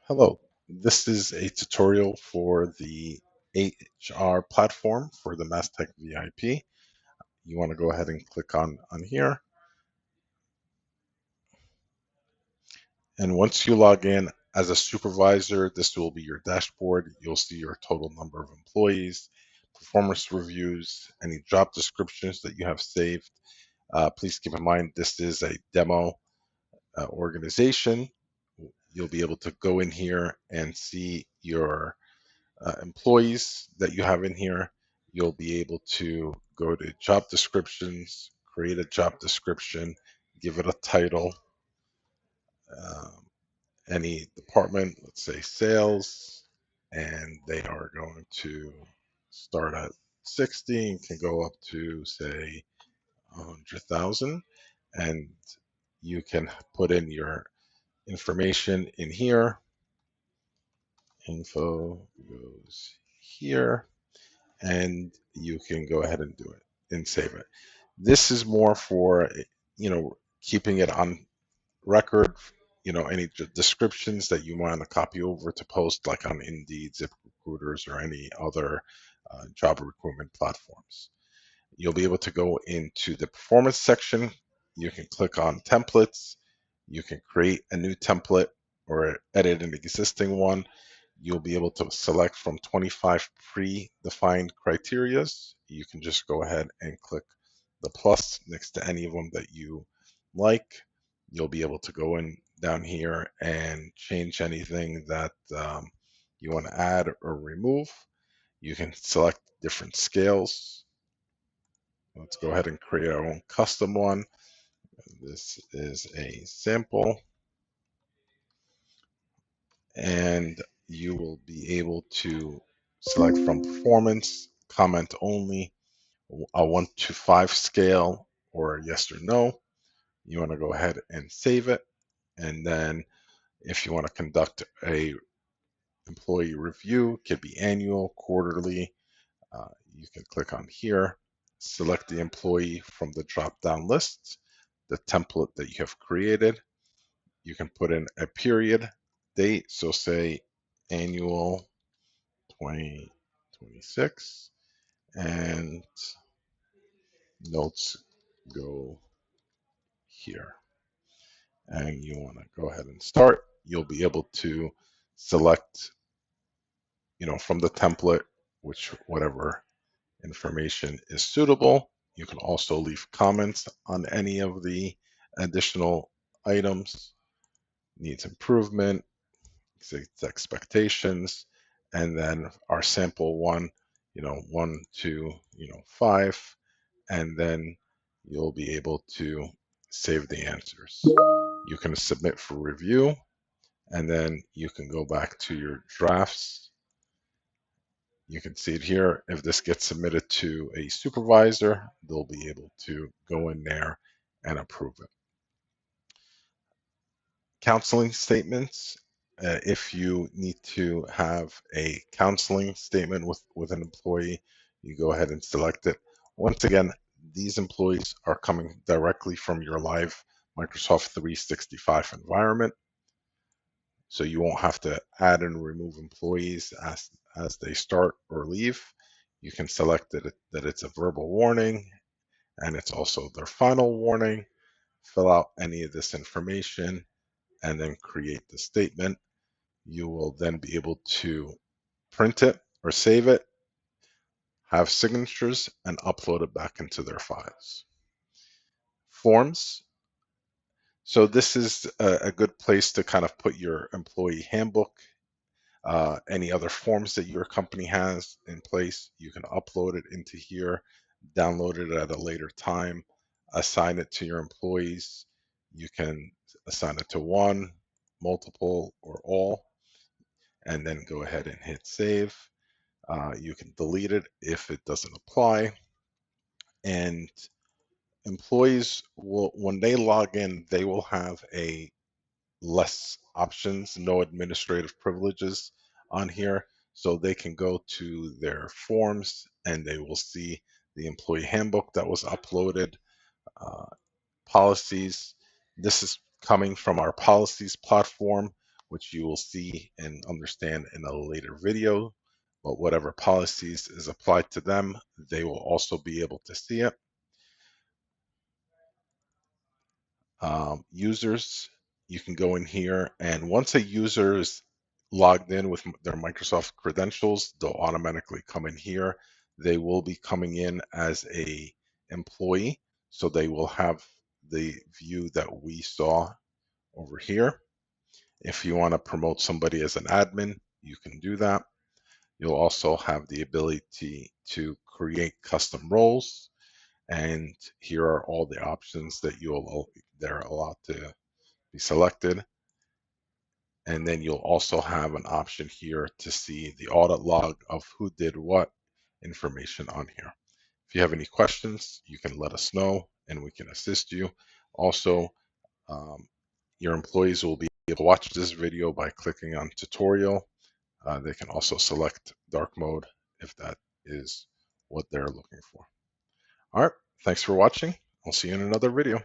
Hello, this is a tutorial for the HR platform for the Mazteck.VIP. You want to go ahead and click on here. And once you log in as a supervisor, this will be your dashboard. You'll see your total number of employees, performance reviews, any job descriptions that you have saved. Please keep in mind, this is a demo organization. You'll be able to go in here and see your employees that you have in here. You'll be able to go to job descriptions, create a job description, give it a title, um, any department, let's say sales, and they are going to start at 60 and can go up to say 100,000. And you can put in your information in here. Info goes here, and you can go ahead and do it and save it. This is more for, keeping it on record, any descriptions that you want to copy over to post like on Indeed, ZipRecruiters, or any other job recruitment platforms. You'll be able to go into the performance section. You can click on templates. You can create a new template or edit an existing one. You'll be able to select from 25 predefined criterias. You can just go ahead and click the plus next to any of them that you like. You'll be able to go in down here and change anything that you want to add or remove. You can select different scales. Let's go ahead and create our own custom one. This is a sample, and you will be able to select from performance, comment only, a 1 to 5 scale, or yes or no. You want to go ahead and save it. And then if you want to conduct a employee review, it could be annual, quarterly. You can click on here, select the employee from the drop-down list, the template that you have created. You can put in a period date, so say annual 2026, and notes go here. And you want to go ahead and start. You'll be able to select, from the template, whatever information is suitable. You can also leave comments on any of the additional items, needs improvement, expectations, and then our sample one, 1 to 5, and then you'll be able to save the answers. You can submit for review, and then you can go back to your drafts. You can see it here. If this gets submitted to a supervisor, they'll be able to go in there and approve it. Counseling statements. If you need to have a counseling statement with an employee, you go ahead and select it. Once again, these employees are coming directly from your live Microsoft 365 environment. So you won't have to add and remove employees as they start or leave. You can select that it's a verbal warning, and it's also their final warning. Fill out any of this information and then create the statement. You will then be able to print it or save it, have signatures, and upload it back into their files. Forms. So this is a good place to kind of put your employee handbook, any other forms that your company has in place. You can upload it into here, download it at a later time, assign it to your employees. You can assign it to one, multiple, or all, and then go ahead and hit save. You can delete it if it doesn't apply. And employees will, when they log in, they will have a less options, no administrative privileges on here. So they can go to their forms and they will see the employee handbook that was uploaded, policies. This is coming from our policies platform, which you will see and understand in a later video. But whatever policies is applied to them, they will also be able to see it. Users, you can go in here, and once a user is logged in with their Microsoft credentials, they'll automatically come in here. They will be coming in as a employee, so they will have the view that we saw over here. If you want to promote somebody as an admin, you can do that. You'll also have the ability to create custom roles, and here are all the options that they're allowed to be selected. And then you'll also have an option here to see the audit log of who did what information on here. If you have any questions, you can let us know and we can assist you. Also, your employees will be able to watch this video by clicking on tutorial. They can also select dark mode if that is what they're looking for. All right, thanks for watching. I'll see you in another video.